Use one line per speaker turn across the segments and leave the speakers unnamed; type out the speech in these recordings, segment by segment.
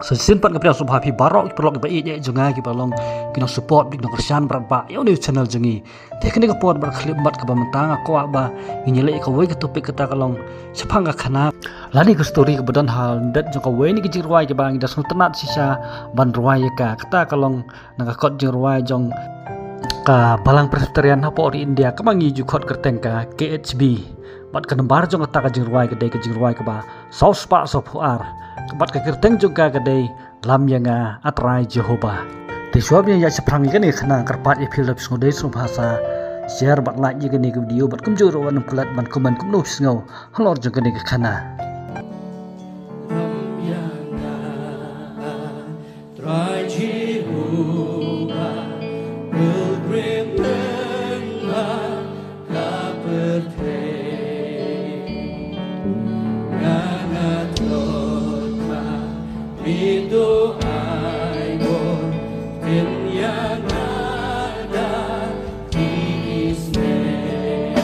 Simpan ke piang subha pi barok perlok ba ye jonga ki balong kino support big no kersan berapa yo ni channel jengi tekni ke pot ber klip mat ke bamtang ko ba nyele ka wei ke topik kata kalong sepang ka khana lani ke story ke badan hal dat jo ka wei ni ke jirwai ke bang das tenat sisa ban ruai ka kata kalong nang kot jirwai jong ka balang presbyterian hapo di India ka mangi ju khot kerteng ka KHB bat ka nambar jong kata ka jirwai ke dei ke jirwai ke ba saus pa so puar kebat ke kerteng juga kedai lam yang atrai Jehovah. Di suap yang seprang ikan ni kena kerpat ipil lapis ngodai sunu bahasa share bat like je kene video bat kumjur wan kulat ban kuman kumno sngau halor je kene kana.
Try Jehovah will bring itu aibon yang ada di Israel.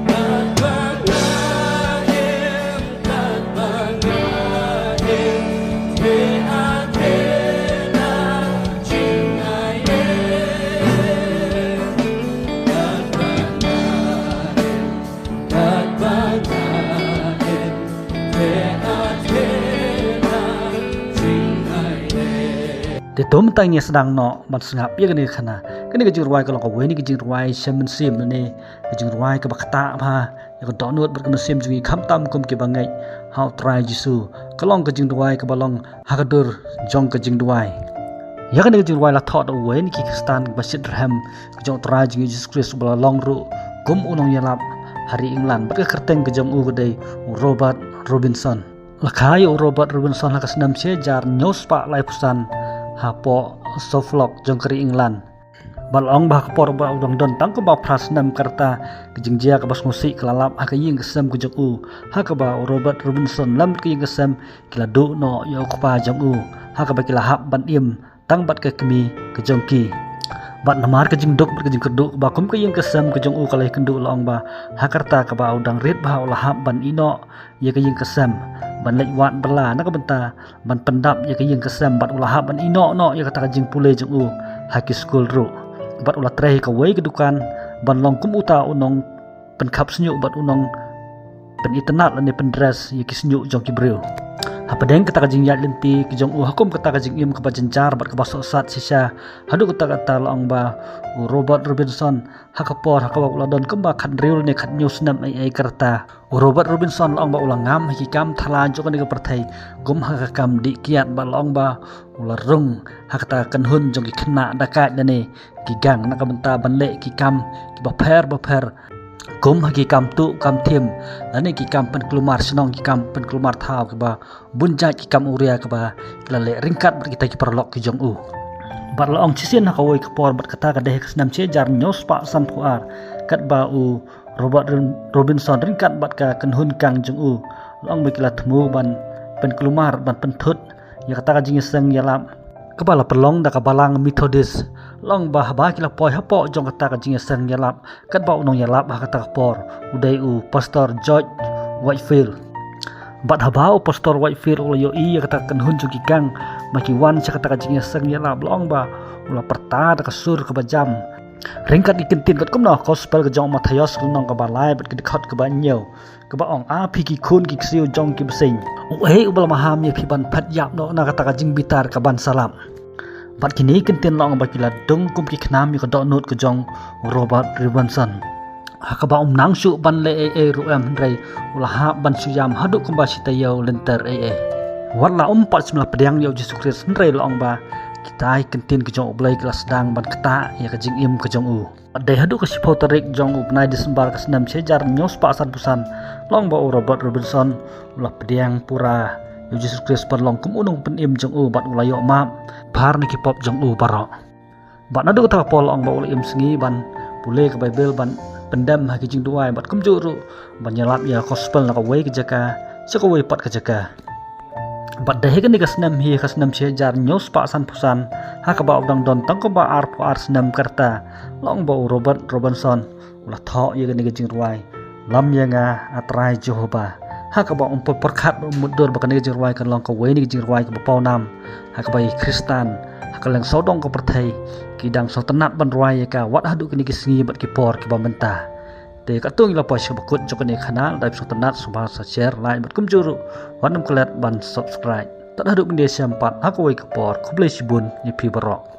Tak banggain, di Athena cingai. Tak banggain, di Athena.
Di tom tanya sedang no ban sengap ya kene khana kene ke jirwai kalong ka weni ke jirwai semen sim ne ke jirwai ke bakta ba ya ko donut ber kene sim jungi kham tam kum ke bangai how try jisu kalong ke jirwai ke balong hakadur jong ke jirwai ya kene ke jirwai la thot weni ki kristan basit ram ke jong try jungi Jesus Christ balong ru kum unong yalap hari England ber ke kerteng ke jong u ke dei Robert Robinson lakai Robert Robinson la kasnam sejar news pak lai pusan hapo soflok jong keri England balong bah kapor ba udang don tang ko ba prasnam karta kejingjia ka bas musik kelalap ha kaying kesem ku jong u ha ka ba Robert Robinson lam kaying kesem kila do no yo pa jong u ha ka ba kila hap ban im tang bat ke kemi ke jong ki bat namar ke jing dok ke jing kedu ba kum kaying kesem ke jong u kalai kendu long ba ha karta ka ba udang rit ba ulah hap ban ino ye kaying kesem ban lek wat bela nak benta ban pendap ya kayeng kesem bat ulah ban ino no ya kata jing pule jeng u haki school ru bat ulah treh ka wei kedukan ban long kum uta unong penkap senyu bat unong pen itenat lane pendres ya ki senyu jong ki breu ha pedeng kata jing yat lenti ki jong u hakum kata jing im ka jencar bat ka basok sat sisa hadu kata long ba Robert Robinson hakapor hakawa ulah don kemba khat reul ne khat news nam ai kerta Robert Robinson long ba ulang ngam hikam thalan jo kan ke perthai gum hakam di kiat ba long ba ulah rung hakata kan hun jong ki khna dakat dane ki gang nak benta banle ki kam ki ba pher gum hakikam tu kam thim ane ki kam pen kelumar senong ki kam pen kelumar thau ke ba bunja ki kam uria ke ba lale ringkat ber kita ki perlok ki jong u bat long chisien ha kawoi kapor bat kata ka deh kesnam sejar nyos pa san puar kat ba u Robert Robinson ringkat bat ka kenhun kang jong u long bekila temu ban pen kelumar ban penthut ya kata ka jing seng yalap kepala pelong da ka balang Methodist long bah kila poi hapo jong kata ka jing seng yalap kat ba unong yalap ha kata kapor udai u Pastor George Whitefield bat habao Pastor Whitefield ulah yo iya kata kenhun jong ki kang maki wan sa kata ka jing seng yalap long ba ulah perta da ka sur ke bajam ringkat ikentin kat kumno gospel ke jong Matius kunong ka balai bat ke dekat ke banyo ke ba ong api ki kun ki siu jong ki besing ubal maham ye piban phat yap no na kata ka jing bitar ka ban salam bat kini kentin long ba kila dong kum ki khnam ye ka do not ke jong Robert Robinson ha ka ba nang su ban le ru am rei ulah ha ban suyam hadu kum ba sitayo lenter wala pat semla pedang yo Jesus Christ rei long ba kita kentin ke jong oblai kelas sedang ban keta ya ke jing im ke jong u dai hadu ke sipo tarik jong u penai Desember ke senam sejar nyos pa san pusan long ba Robert Robinson ulah pedang pura yo Jesus Christ ban long kum unong pen im jong u bat ulah yo map bar ni ki pop jong u baro bat nadu ta pol long ba ulah im sengi ban pule ke Bible ban pendam ha ke jing duai bat kum juru ban nyalap ya gospel na ka wei ke jaka seko wei pat ke jaka bat deh kan kasnam hi kasnam sejar nyos pa san pusan ha ka ba udang don tang ko ba ar senam karta long ba Robert Robinson ulah tho ye kan jing ruai lam yang atrai Jehovah hak ba perkat mudur ba kani jirwai kan long ka weni jirwai ka pau nam hak ba Kristan hak lang sodong ka perthai kidang so tenat ban ruai ka wat hadu kini kisingi bat kipor ki ba mentah te ka tung la pa bakut jokane kanal dai so tenat subha sa share like bat kum juru wanam kelet ban subscribe tak hadu Indonesia 4 hak wai kipor kublai sibun ni pi barok